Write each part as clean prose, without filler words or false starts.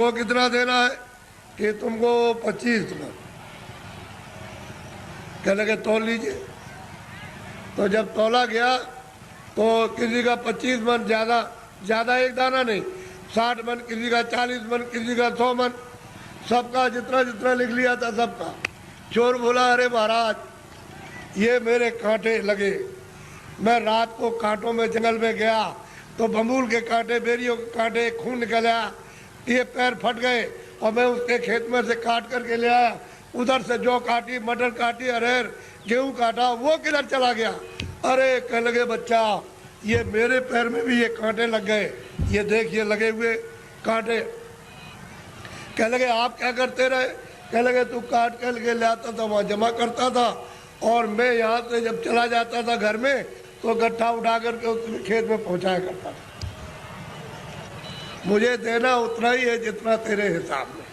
को कितना देना है कि तुमको 25 मन। कह लगे तौल लीजिए। तो जब तौला गया तो किसी का 25 मन, ज्यादा एक दाना नहीं, 60 मन, किसी का 40 मन, किसी का 100 मन, सबका जितना जितना लिख लिया था सबका। चोर बोला, अरे महाराज ये मेरे कांटे लगे, मैं रात को कांटों में जंगल में गया तो बमूल के कांटे, बेरियों के कांटे, खून निकल आया, ये पैर फट गए और मैं उसके खेत में से काट करके ले आया। उधर से जौ काटी, मटर काटी, अरहर गेहूं काटा, वो किधर चला गया? अरे कह लगे बच्चा ये मेरे पैर में भी ये कांटे लग गए, ये देख ये लगे हुए कांटे। कह लगे आप क्या करते रहे? कह लगे तू काट कर के ले आता था, वहाँ जमा करता था और मैं यहाँ से जब चला जाता था घर में तो गट्ठा उठा करके उसमें खेत में पहुँचाया करता था। मुझे देना उतना ही है जितना तेरे हिसाब में,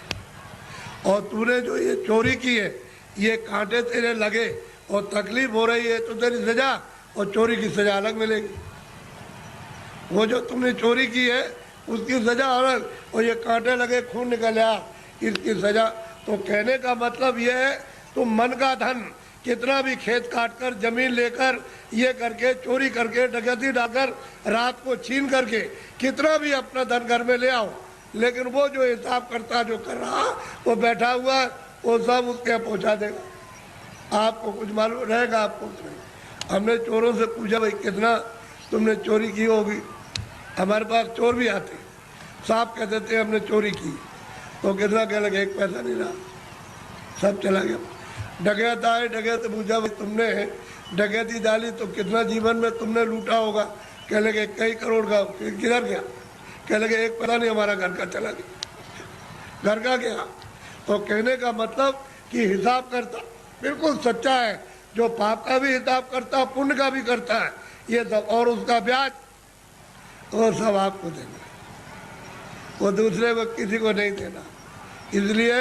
और तूने जो ये चोरी की है, ये कांटे तेरे लगे और तकलीफ हो रही है तो तेरी सजा और चोरी की सजा अलग मिलेगी। वो जो तुमने चोरी की है उसकी सजा अलग, और ये कांटे लगे, खून निकल आया, इसकी सजा। तो कहने का मतलब ये है तुम मन का धन कितना भी खेत काट कर, जमीन लेकर, ये करके, चोरी करके, डकैती डालकर, रात को छीन करके कितना भी अपना धन घर में ले आओ, लेकिन वो जो हिसाब करता जो कर रहा वो बैठा हुआ वो सब उसके यहाँ पहुँचा देगा। आपको कुछ मालूम रहेगा? आपको नहीं। हमने चोरों से पूछा, भाई कितना तुमने चोरी की होगी? हमारे पास चोर भी आते, साहब कह देते हैं हमने चोरी की, तो कितना कह लगे? 1 पैसा नहीं रहा, सब चला गया। डकैत आए, डकैत पूछा, भाई तुमने डकैती डाली तो कितना जीवन में तुमने लूटा होगा? कह लगे कई करोड़ का। किधर गया? कह लगे 1 पैसा नहीं, हमारा घर का चला गया। घर का गया। तो कहने का मतलब कि हिसाब करता बिल्कुल सच्चा है, जो पाप का भी हिसाब करता, पुण्य का भी करता है, ये सब, और उसका ब्याज वो सब आपको देना, वो दूसरे को किसी को नहीं देना। इसलिए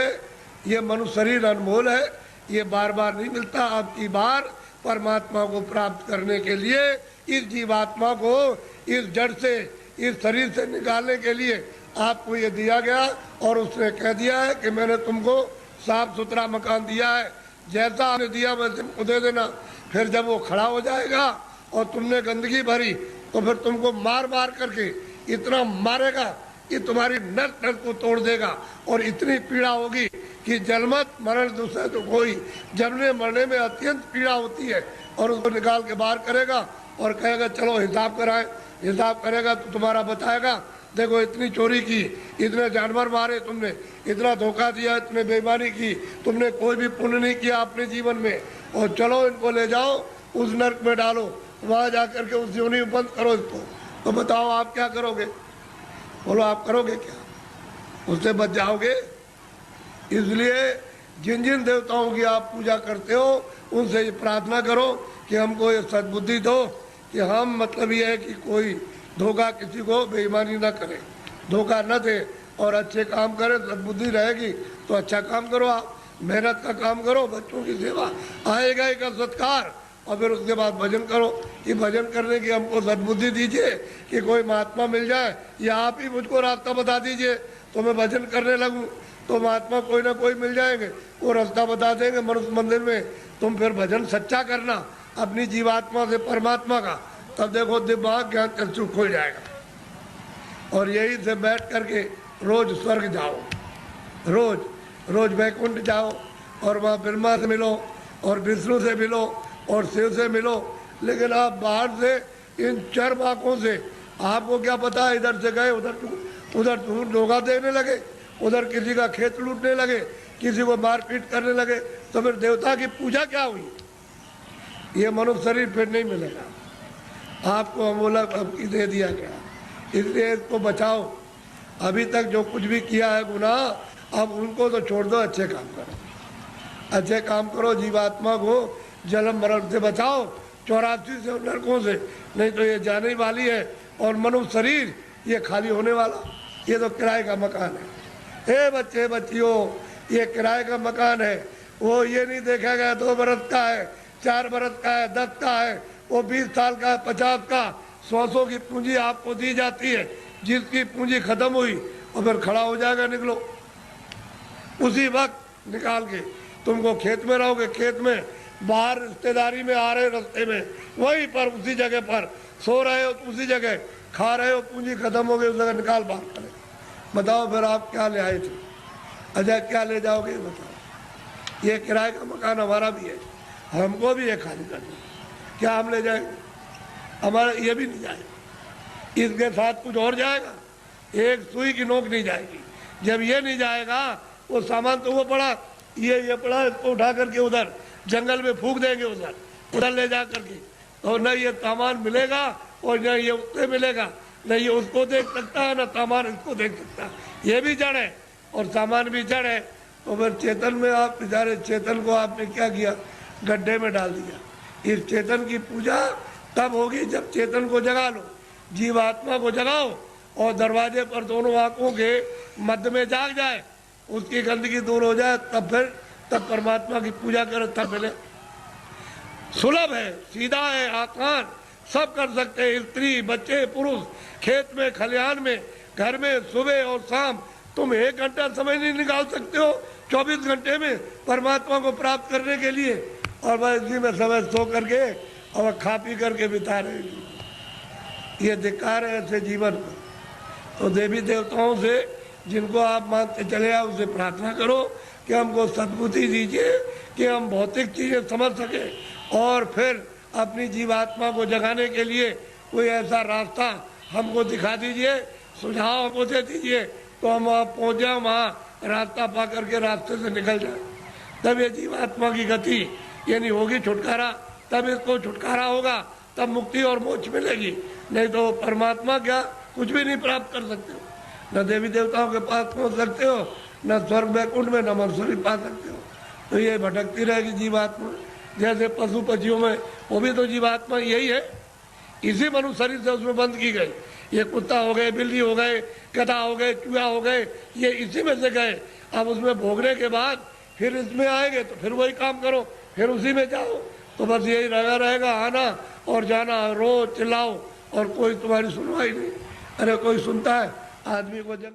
ये मनुष्य शरीर अनमोल है, ये बार बार नहीं मिलता। आपकी बार परमात्मा को प्राप्त करने के लिए इस जीवात्मा को इस जड़ से, इस शरीर से निकालने के लिए आपको ये दिया गया, और उसने कह दिया है कि मैंने तुमको साफ सुथरा मकान दिया है, जैसा आपने दिया वैसे तुमको दे देना। फिर जब वो खड़ा हो जाएगा और तुमने गंदगी भरी तो फिर तुमको मार मार करके इतना मारेगा कि तुम्हारी नस नस को तोड़ देगा, और इतनी पीड़ा होगी कि जन्मत मरण दूसरे तो कोई, जन्मने मरने में अत्यंत पीड़ा होती है। और उसको निकाल के बाहर करेगा और कहेगा चलो हिसाब कराए। हिसाब करेगा तो तुम्हारा बताएगा, देखो इतनी चोरी की, इतने जानवर मारे तुमने, इतना धोखा दिया, इतने बेईमानी की, तुमने कोई भी पुण्य नहीं किया अपने जीवन में, और चलो इनको ले जाओ उस नर्क में डालो, वहाँ जा करके उस योनि में बंद करो इसको। तो बताओ आप क्या करोगे? बोलो आप करोगे क्या? उससे बच जाओगे? इसलिए जिन जिन देवताओं की आप पूजा करते हो उनसे ये प्रार्थना करो कि हमको ये सद्बुद्धि दो कि हम, मतलब ये है कि कोई धोखा, किसी को बेईमानी ना करे, धोखा न दे, और अच्छे काम करे। सद्बुद्धि रहेगी तो अच्छा काम करो, आप मेहनत का काम करो, बच्चों की सेवा, आएगा एक सत्कार, और फिर उसके बाद भजन करो कि भजन करने की हमको सद्बुद्धि दीजिए कि कोई महात्मा मिल जाए, या आप ही मुझको रास्ता बता दीजिए तो मैं भजन करने लगूं। तो महात्मा कोई ना कोई मिल जाएंगे, वो रास्ता बता देंगे मनुष्य मंदिर में। तुम फिर भजन सच्चा करना अपनी जीवात्मा से परमात्मा का, तब देखो दिमाग ज्ञान चक्षु खुल जाएगा। और यही से बैठ करके रोज स्वर्ग जाओ, रोज रोज वैकुंठ जाओ, और वहाँ ब्रह्मा से मिलो और विष्णु से मिलो और शिव से मिलो। लेकिन आप बाहर से इन चर आँखों से आपको क्या पता है, इधर से गए उधर धोखा देने लगे, उधर किसी का खेत लूटने लगे, किसी को मारपीट करने लगे, तो फिर देवता की पूजा क्या हुई? ये मनुष्य शरीर फिर नहीं मिलेगा आपको, अमोलक अब दे दिया गया। इसलिए इसको बचाओ। अभी तक जो कुछ भी किया है गुनाह, अब उनको तो छोड़ दो, अच्छे काम करो, अच्छे काम करो, जीवात्मा को जन्म मरण से बचाओ, 84 से नरकों से, नहीं तो ये जाने वाली है। और मनुष्य शरीर ये खाली होने वाला, ये तो किराए का मकान है। हे बच्चे बच्चियों, ये किराए का मकान है, वो ये नहीं देखा गया 2 बरस का है, 4 बरस का है, 10 का है, वो 20 साल का है, 50 का, 100 की पूंजी आपको दी जाती है। जिसकी पूंजी खत्म हुई और फिर खड़ा हो जाएगा, निकलो। उसी वक्त निकाल के तुमको खेत में रहोगे, खेत में बाहर रिश्तेदारी में आ रहे रास्ते में, वहीं पर उसी जगह पर सो रहे हो, उसी जगह खा रहे हो, पूंजी खत्म हो गई, उस जगह निकाल बाहर करे। बताओ फिर आप क्या ले आए थे? अच्छा क्या ले जाओगे बताओ? ये किराए का मकान हमारा भी है, हमको भी ये खाली करना, क्या हम ले जाएंगे? हमारा ये भी नहीं जाएगा, इसके साथ कुछ और जाएगा, एक सुई की नोक नहीं जाएगी। जब ये नहीं जाएगा, वो सामान तो वो पड़ा, ये पड़ा, इसको उठा करके उधर जंगल में फूंक देंगे, उधर ले जा करके, और न ये सामान मिलेगा और न ये उससे मिलेगा, न ये उसको देख सकता है, न सामान इसको देख सकता है। ये भी जड़ है और सामान भी जड़ है। तो फिर चेतन में आप बेचारे चेतन को आपने क्या किया? गड्ढे में डाल दिया। इस चेतन की पूजा तब होगी जब चेतन को जगा लो, जीवात्मा को जगाओ और दरवाजे पर दोनों आंखों के मध्य में जाग जाए, उसकी गंदगी दूर हो जाए, तब परमात्मा की पूजा करे, तब मिले। सुलभ है, सीधा है, आसान, सब कर सकते हैं, स्त्री बच्चे पुरुष, खेत में खलिहान में, घर में, सुबह और शाम। तुम 1 घंटा समय नहीं निकाल सकते हो 24 घंटे में परमात्मा को प्राप्त करने के लिए, और वह इसी में समय सो करके और खा पी करके बिता रहे हैं। ये धिक्कार है ऐसे जीवन को। तो देवी देवताओं से जिनको आप मानते चले आओ, उसे प्रार्थना करो कि हमको सद्बुद्धि दीजिए कि हम भौतिक चीजें समझ सके, और फिर अपनी जीवात्मा को जगाने के लिए कोई ऐसा रास्ता हमको दिखा दीजिए, सुझाव हमको दे दीजिए, तो हम वहाँ पहुँच जाए, वहाँ रास्ता पा करके रास्ते से निकल जाए। तब ये जीवात्मा की गति यानी होगी छुटकारा, तब इसको छुटकारा होगा, तब मुक्ति और मोक्ष मिलेगी। नहीं तो परमात्मा क्या कुछ भी नहीं प्राप्त कर सकते हो, न देवी देवताओं के पास पहुँच सकते हो, न स्वर्ग वैकुंठ में, न मंसूरी पा सकते हो। तो ये भटकती रहेगी जीवात्मा। जैसे पशु पक्षियों में वो भी तो जीवात्मा यही है, इसी मनुष्य शरीर से उसमें बंद की गई। ये कुत्ता हो गए, बिल्ली हो गए, गधा हो गए, चूहा हो गए, ये इसी में से गए। अब उसमें भोगने के बाद फिर इसमें आएंगे तो फिर वही काम करो, फिर उसी में जाओ। तो बस यही लगा रहेगा, आना और जाना, रो चिल्लाओ और कोई तुम्हारी सुनवाई नहीं। अरे कोई सुनता है आदमी को जब